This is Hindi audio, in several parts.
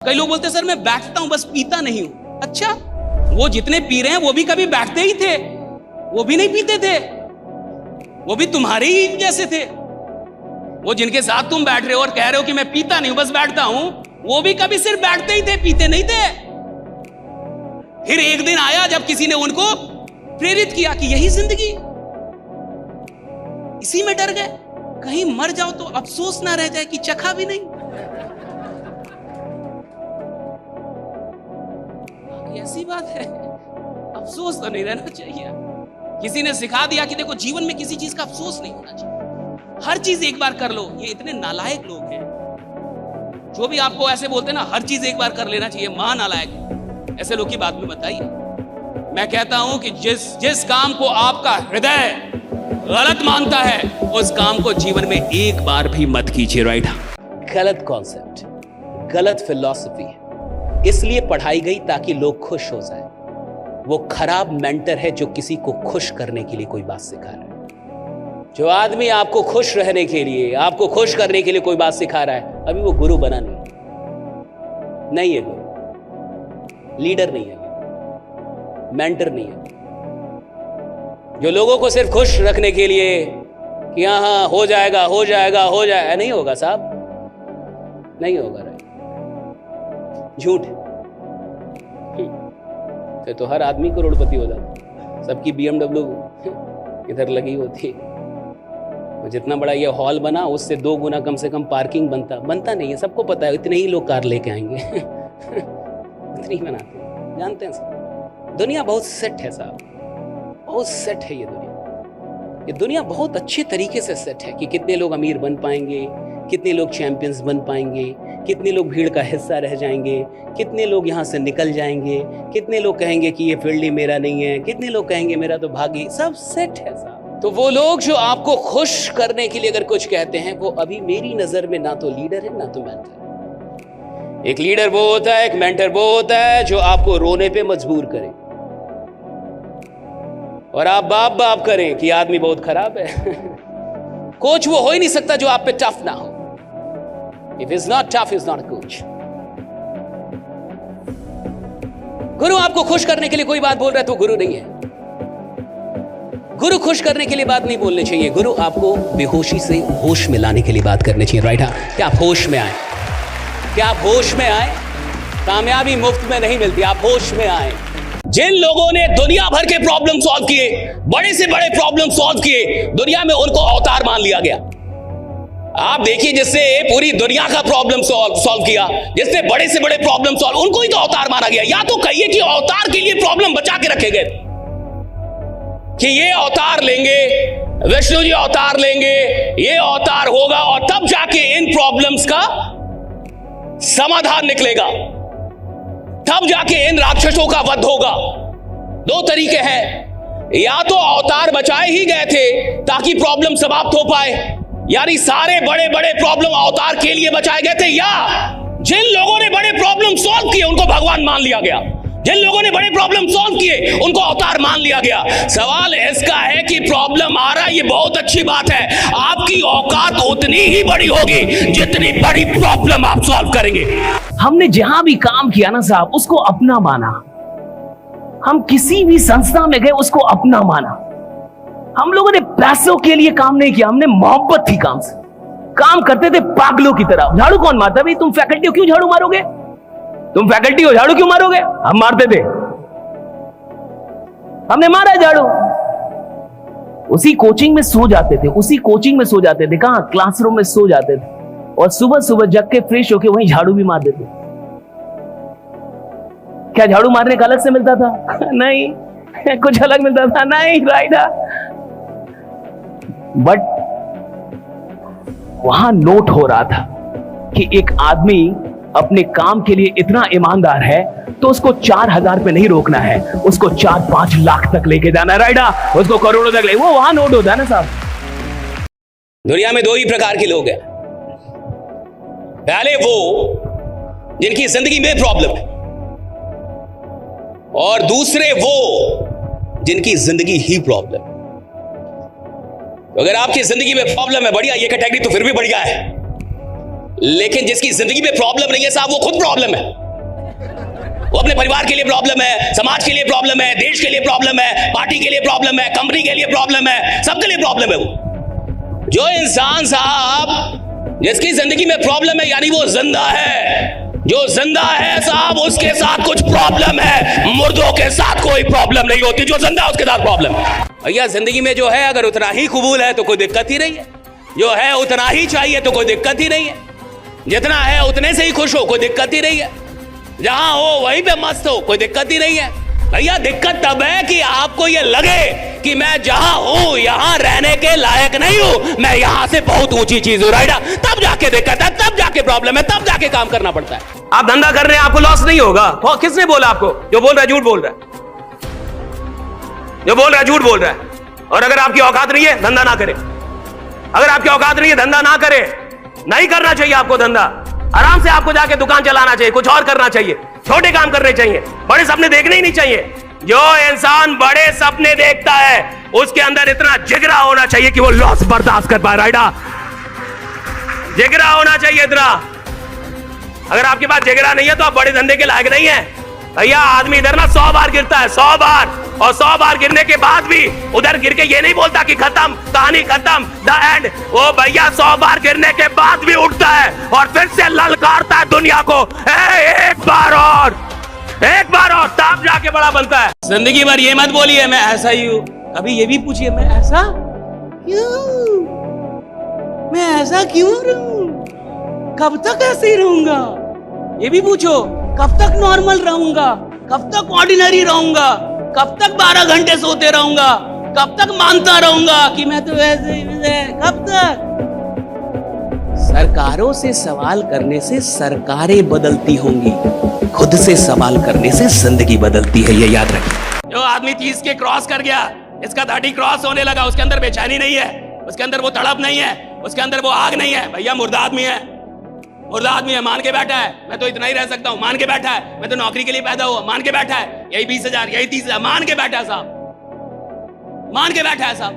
कई लोग बोलते हैं सर मैं बैठता हूं बस पीता नहीं हूं। अच्छा, वो जितने पी रहे हैं वो भी कभी बैठते ही थे, वो भी नहीं पीते थे, वो भी तुम्हारे ही जैसे थे। वो जिनके साथ तुम बैठ रहे हो और कह रहे हो कि मैं पीता नहीं हूं बस बैठता हूं, वो भी कभी सिर्फ बैठते ही थे, पीते नहीं थे। फिर एक दिन आया जब किसी ने उनको प्रेरित किया कि यही जिंदगी, इसी में डर गए, कहीं मर जाओ तो अफसोस ना रह जाए कि चखा भी नहीं। ऐसी बात है, अफसोस तो नहीं रहना चाहिए। किसी ने सिखा दिया कि देखो जीवन में किसी चीज का अफसोस नहीं होना चाहिए, हर चीज एक बार कर लो। ये इतने नालायक लोग हैं जो भी आपको ऐसे बोलते हैं ना, हर चीज एक बार कर लेना चाहिए, महा नालायक। ऐसे लोग की बात में बताइए। मैं कहता हूं कि जिस काम को आपका हृदय गलत मानता है उस काम को जीवन में एक बार भी मत कीजिए। राइट? गलत कॉन्सेप्ट, गलत फिलॉसफी है, इसलिए पढ़ाई गई ताकि लोग खुश हो जाए। वो खराब मेंटर है जो किसी को खुश करने के लिए कोई बात सिखा रहा है। जो आदमी आपको खुश रहने के लिए, आपको खुश करने के लिए कोई बात सिखा रहा है, अभी वो गुरु बना नहीं है, गुरु लीडर नहीं है, मेंटर नहीं है। जो लोगों को सिर्फ खुश रखने के लिए कि हाँ हो जाएगा हो जाएगा हो जाएगा, नहीं होगा साहब, नहीं होगा। झूठ। फिर तो हर आदमी करोड़पति हो जाता, सबकी BMW इधर लगी होती। जितना बड़ा ये हॉल बना उससे 2 गुना कम से कम पार्किंग बनता नहीं है। सबको पता है इतने ही लोग कार लेके आएंगे इतनी ही बनाते हैं, जानते हैं सब। दुनिया बहुत सेट है साहब, बहुत सेट है ये दुनिया बहुत अच्छे तरीके से सेट है कि कितने लोग अमीर बन पाएंगे, कितने लोग चैंपियंस बन पाएंगे, कितने लोग भीड़ का हिस्सा रह जाएंगे, कितने लोग यहाँ से निकल जाएंगे, कितने लोग कहेंगे कि ये फील्ड ही मेरा नहीं है, कितने लोग कहेंगे मेरा तो भागी। सब सेट है साहब। तो वो लोग जो आपको खुश करने के लिए अगर कुछ कहते हैं, वो अभी मेरी नजर में ना तो लीडर है ना तो मेंटर। एक लीडर वो होता है, एक मेंटर वो होता है जो आपको रोने पे मजबूर करे और आप बाप करें कि आदमी बहुत खराब है। कोच वो हो ही नहीं सकता जो आप पे टफ ना हो। If he's not tough, he's not a coach. गुरु आपको खुश करने के लिए कोई बात बोल रहा है तो गुरु नहीं है। गुरु खुश करने के लिए बात नहीं बोलनी चाहिए। गुरु आपको बेहोशी से होश में लाने के लिए बात करनी चाहिए। राइट? क्या आप होश में आए, क्या आप होश में आए। कामयाबी मुफ्त में नहीं मिलती, आप होश में आए। जिन लोगों ने दुनिया भर के प्रॉब्लम सॉल्व किए, बड़े से बड़े प्रॉब्लम सॉल्व किए, दुनिया में उनको अवतार मान लिया गया। आप देखिए, जिससे पूरी दुनिया का प्रॉब्लम सॉल्व किया, जिसने बड़े से बड़े प्रॉब्लम सॉल्व, उनको ही तो अवतार माना गया। या तो कहिए कि अवतार के लिए प्रॉब्लम बचा के रखे गए कि ये अवतार लेंगे, विष्णु जी अवतार लेंगे, ये अवतार होगा और तब जाके इन प्रॉब्लम्स का समाधान निकलेगा, तब जाके इन राक्षसों का वध होगा। 2 तरीके हैं, या तो अवतार बचाए ही गए थे ताकि प्रॉब्लम समाप्त हो पाए, यानी सारे बड़े बड़े प्रॉब्लम अवतार के लिए बचाए गए थे, या जिन लोगों ने बड़े प्रॉब्लम सॉल्व किए उनको भगवान मान लिया गया, जिन लोगों ने बड़े प्रॉब्लम सॉल्व किए उनको अवतार मान लिया गया। सवाल इसका है कि प्रॉब्लम आ रहा है, ये बहुत अच्छी बात है, आपकी औकात उतनी ही बड़ी होगी जितनी बड़ी प्रॉब्लम आप सॉल्व करेंगे। हमने जहां भी काम किया ना साहब, उसको अपना माना। हम किसी भी संस्था में गए, उसको अपना माना। हम लोगों ने पैसों के लिए काम नहीं किया, हमने मोहब्बत थी काम से। काम करते थे पागलों की तरह। झाड़ू कौन मारता? भाई तुम फैकल्टी हो, क्यों झाड़ू मारोगे? तुम फैकल्टी हो, झाड़ू क्यों मारोगे? हम मारते थे, हमने मारा झाड़ू। उसी कोचिंग में सो जाते थे, उसी कोचिंग में सो जाते थे। कहां? क्लासरूम में सो जाते थे और सुबह सुबह जग के फ्रेश होके वहीं झाड़ू भी मार देते। क्या झाड़ू मारने का अलग से मिलता था? नहीं। कुछ अलग मिलता था? नहीं। राइट? बट वहां नोट हो रहा था कि एक आदमी अपने काम के लिए इतना ईमानदार है तो उसको 4,000 पे नहीं रोकना है, उसको 4-5 लाख तक लेके जाना है। राइडा? उसको करोड़ों तक ले, वो वहां नोट होता है ना साहब। दुनिया में 2 ही प्रकार के लोग हैं। पहले वो जिनकी जिंदगी में प्रॉब्लम है, और दूसरे वो जिनकी जिंदगी ही प्रॉब्लम। अगर आपकी जिंदगी में प्रॉब्लम है, बढ़िया, ये कैटेगरी तो फिर भी बढ़िया है। लेकिन जिसकी जिंदगी में प्रॉब्लम नहीं है साहब, वो खुद प्रॉब्लम है। वो अपने परिवार के लिए प्रॉब्लम है, समाज के लिए प्रॉब्लम है, देश के लिए प्रॉब्लम है, पार्टी के लिए प्रॉब्लम है, कंपनी के लिए प्रॉब्लम है, सबके लिए प्रॉब्लम है। वो जो इंसान साहब जिसकी जिंदगी में प्रॉब्लम है, यानी वो जिंदा है। जो जिंदा है साहब, उसके साथ कुछ प्रॉब्लम है। मुर्दों के साथ कोई प्रॉब्लम नहीं होती, जो जिंदा है उसके साथ प्रॉब्लम है। भैया जिंदगी में जो है अगर उतना ही कबूल है तो कोई दिक्कत ही नहीं है, जो है उतना ही चाहिए तो कोई दिक्कत ही नहीं है, जितना है उतने से ही खुश हो, कोई दिक्कत ही नहीं है, जहां हो वहीं पे मस्त हो, कोई दिक्कत ही नहीं है। भैया दिक्कत तब है कि आपको ये लगे कि मैं जहां हूं यहां रहने के लायक नहीं हूं, मैं यहां से बहुत ऊंची चीज हूं, राइट? तब जाके दिक्कत है, तब जाके प्रॉब्लम है, तब जाके काम करना पड़ता है। आप धंधा कर रहे हैं, आपको लॉस नहीं होगा। तो किसने बोला आपको? जो बोल रहा है झूठ बोल रहा है, जो बोल रहा है झूठ बोल रहा है। और अगर आपकी औकात नहीं है, धंधा ना करे। अगर आपकी औकात नहीं है, धंधा ना करे। नहीं करना चाहिए आपको धंधा। आराम से आपको जाके दुकान चलाना चाहिए, कुछ और करना चाहिए, छोटे काम करने चाहिए, बड़े सपने देखने ही नहीं चाहिए। जो इंसान बड़े सपने देखता है उसके अंदर इतना जिगरा होना चाहिए कि वो लॉस बर्दाश्त कर पाए, राइट? जिगरा होना चाहिए इतना। अगर आपके पास जिगरा नहीं है तो आप बड़े धंधे के लायक नहीं है। भैया आदमी इधर ना 100 बार गिरता है, 100 बार, और 100 बार गिरने के बाद भी उधर गिर के ये नहीं बोलता कि खत्म, कहानी खत्म, द एंड। वो भैया 100 बार गिरने के बाद भी उठता है और फिर से ललकारता है दुनिया को, एक बार और, एक बार और, तब जाके बड़ा बनता है। जिंदगी भर ये मत बोलिए मैं ऐसा ही हूं, कभी ये भी पूछिए मैं ऐसा क्यों, मैं ऐसा क्यों रहूं, कब तक ऐसे ही रहूंगा। ये भी पूछो कब तक नॉर्मल रहूंगा, कब तक ऑर्डिनरी रहूंगा, कब तक 12 घंटे सोते रहूंगा, कब तक मानता रहूंगा कि मैं तो ऐसे ही, कब तक। सरकारों से सवाल करने से सरकारें बदलती होंगी, खुद से सवाल करने से जिंदगी बदलती है, ये याद रखें। जो आदमी 30 के क्रॉस कर गया, इसका 30 क्रॉस होने लगा, उसके अंदर बेचैनी नहीं है, उसके अंदर वो तड़प नहीं है, उसके अंदर वो आग नहीं है। भैया मुर्दा आदमी है, मुर्दा आदमी है, मान के बैठा है मैं तो इतना ही रह सकता हूं, मान के बैठा है मैं तो नौकरी के लिए पैदा हुआ, मान के बैठा है यही 20,000 यही 30,000, मान के बैठा है साहब, मान के बैठा है साहब।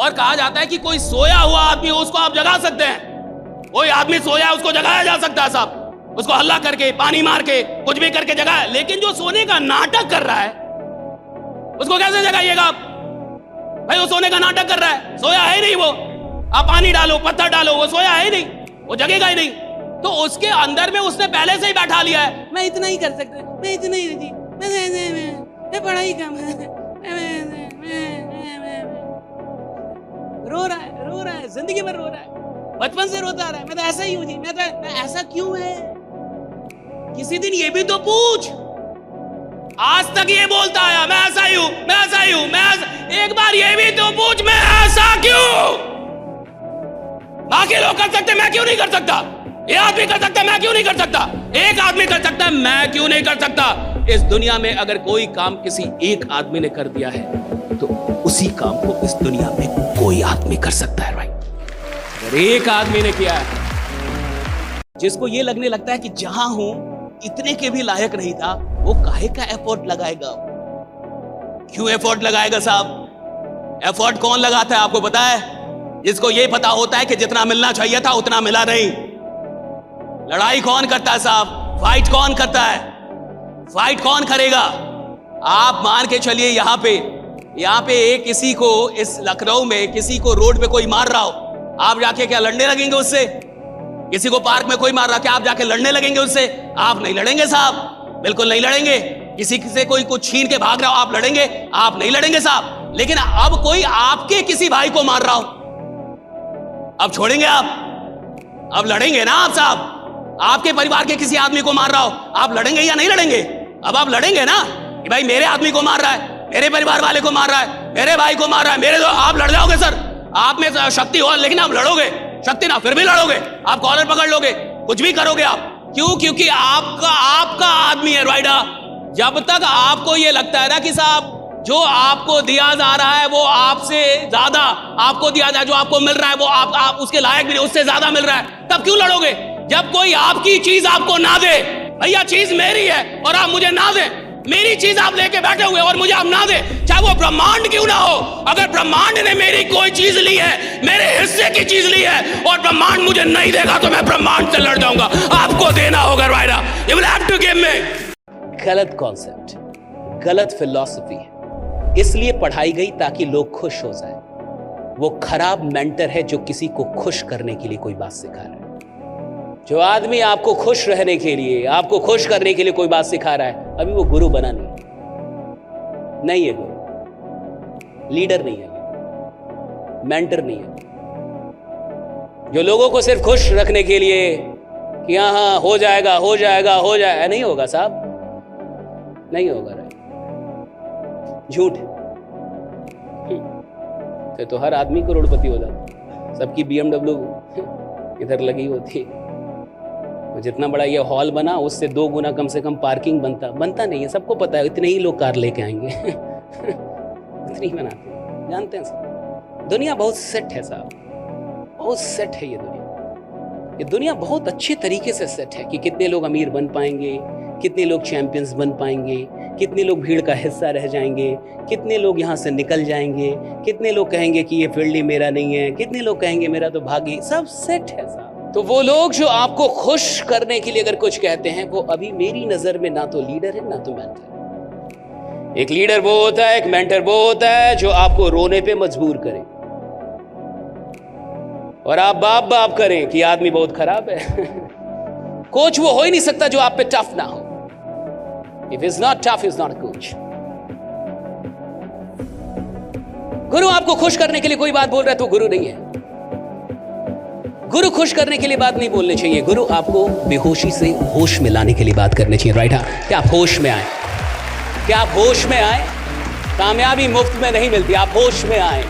और कहा जाता है कि कोई सोया हुआ आदमी हो उसको आप जगा सकते हैं, कोई आदमी सोया है उसको जगाया जा सकता है साहब, उसको हल्ला करके, पानी मार के, कुछ भी करके जगाया। लेकिन जो सोने का नाटक कर रहा है उसको कैसे जगाइएगा आप? भाई वो सोने का नाटक कर रहा है, सोया है ही नहीं वो। आप पानी डालो, पत्थर डालो, वो सोया है ही नहीं, वो जगेगा ही नहीं। तो उसके अंदर में उसने पहले से ही बैठा लिया है, मैं इतना ही कर सकता, मैं इतना ही जी, मैं पढ़ाई कम है, रो रहा है, जिंदगी भर रो रहा है, बचपन से रोता रहा है, मैं तो ऐसा ही हूं जी, मैं ऐसा क्यों है। किसी दिन ये भी तो पूछ, आज तक ये बोलता आया मैं ऐसा ही हूं, मैं ऐसा ही हूं, एक बार ये भी तो पूछ मैं ऐसा क्यों। बाकी लोग कर सकते, मैं क्यों नहीं कर सकता? ये आदमी कर सकता, मैं क्यों नहीं कर सकता? एक आदमी कर सकता, मैं क्यों नहीं कर सकता? इस दुनिया में अगर कोई काम किसी एक आदमी ने कर दिया है तो उसी काम को इस दुनिया में कोई आदमी कर सकता है, राइट? अगर एक आदमी ने किया है, जिसको ये लगने लगता है कि जहां हूं इतने के भी लायक नहीं था, वो काहे का एफर्ट लगाएगा? क्यों एफर्ट लगाएगा साहब? एफर्ट कौन लगाता है आपको पता है? जिसको ये पता होता है कि जितना मिलना चाहिए था उतना मिला नहीं। लड़ाई कौन करता है साहब? फाइट कौन करता है? फाइट कौन करेगा? आप मान के चलिए यहाँ पे एक किसी को इस लखनऊ में किसी को रोड पे कोई मार रहा हो, आप जाके क्या लड़ने लगेंगे उससे? किसी को पार्क में कोई मार रहा, क्या आप जाके लड़ने लगेंगे उससे? आप नहीं लड़ेंगे साहब, बिल्कुल नहीं लड़ेंगे। किसी से कोई कुछ छीन के भाग रहा हो, आप लड़ेंगे? आप नहीं लड़ेंगे साहब। लेकिन अब कोई आपके किसी भाई को मार रहा हो, अब छोड़ेंगे आप? अब लड़ेंगे ना आप साहब? आपके परिवार के किसी आदमी को मार रहा हो, आप लड़ेंगे या नहीं लड़ेंगे? अब आप लड़ेंगे ना कि भाई मेरे आदमी को मार रहा है, मेरे परिवार वाले को मार रहा है, मेरे भाई को मार रहा है, मेरे तो आप लड़ जाओगे सर। आप में शक्ति हो लेकिन आप लड़ोगे, शक्ति ना फिर भी लड़ोगे, आप कॉलर पकड़ लोगे, कुछ भी करोगे आप। क्यों? क्योंकि आपका आदमी है, राइडा। जब तक आपको ये लगता है ना कि साहब जो आपको दिया जा रहा है वो आपसे ज्यादा आपको दिया जाए, जो आपको मिल रहा है वो आप उसके लायक भी नहीं, उससे ज्यादा मिल रहा है, तब क्यों लड़ोगे? जब कोई आपकी चीज आपको ना दे, भैया चीज मेरी है और आप मुझे ना दें, मेरी चीज आप लेके बैठे हुए और मुझे आप ना दे, चाहे वो ब्रह्मांड क्यों ना हो। अगर ब्रह्मांड ने मेरी कोई चीज ली है, मेरे हिस्से की चीज ली है, और ब्रह्मांड मुझे नहीं देगा, तो मैं ब्रह्मांड से लड़ जाऊंगा। आपको देना होगा राइडा, you will have to give me. गलत कॉन्सेप्ट, गलत फिलॉसफी इसलिए पढ़ाई गई ताकि लोग खुश हो जाए। वो खराब मेंटर है जो किसी को खुश करने के लिए कोई बात सिखा रहा है। जो आदमी आपको खुश रहने के लिए, आपको खुश करने के लिए कोई बात सिखा रहा है, अभी वो गुरु बना नहीं है गुरु, लीडर नहीं है, मेंटर नहीं है। जो लोगों को सिर्फ खुश रखने के लिए कि हाँ हो जाएगा हो जाएगा हो जाएगा, नहीं होगा साहब, नहीं होगा। झूठ, फिर तो हर आदमी करोड़पति हो जाता। सबकी BMW इधर लगी होती है। जितना बड़ा ये हॉल बना उससे 2 गुना कम से कम पार्किंग बनता नहीं है। सबको पता है इतने ही लोग कार लेके आएंगे इतनी ही बनाते हैं, जानते हैं सब। दुनिया बहुत सेट है साहब, बहुत सेट है ये दुनिया। ये दुनिया बहुत अच्छे तरीके से सेट है कि कितने लोग अमीर बन पाएंगे, कितने लोग चैंपियंस बन पाएंगे, कितने लोग भीड़ का हिस्सा रह जाएंगे, कितने लोग यहाँ से निकल जाएंगे, कितने लोग कहेंगे कि ये फील्ड ही मेरा नहीं है, कितने लोग कहेंगे मेरा तो भागी। सब सेट है साहब। तो वो लोग जो आपको खुश करने के लिए अगर कुछ कहते हैं, वो अभी मेरी नजर में ना तो लीडर है ना तो मेंटर। एक लीडर वो होता है, एक मेंटर वो होता है जो आपको रोने पे मजबूर करे और आप बाप बाप करें कि आदमी बहुत खराब है। कोच वो हो ही नहीं सकता जो आप पे टफ ना हो। If he's not tough, he's not a coach. गुरु आपको खुश करने के लिए कोई बात बोल रहा है तो गुरु नहीं है। गुरु खुश करने के लिए बात नहीं बोलनी चाहिए। गुरु आपको बेहोशी से होश में लाने के लिए बात करनी चाहिए, राइट? क्या आप होश में आए, क्या आप होश में आए। कामयाबी मुफ्त में नहीं मिलती, आप होश में आए।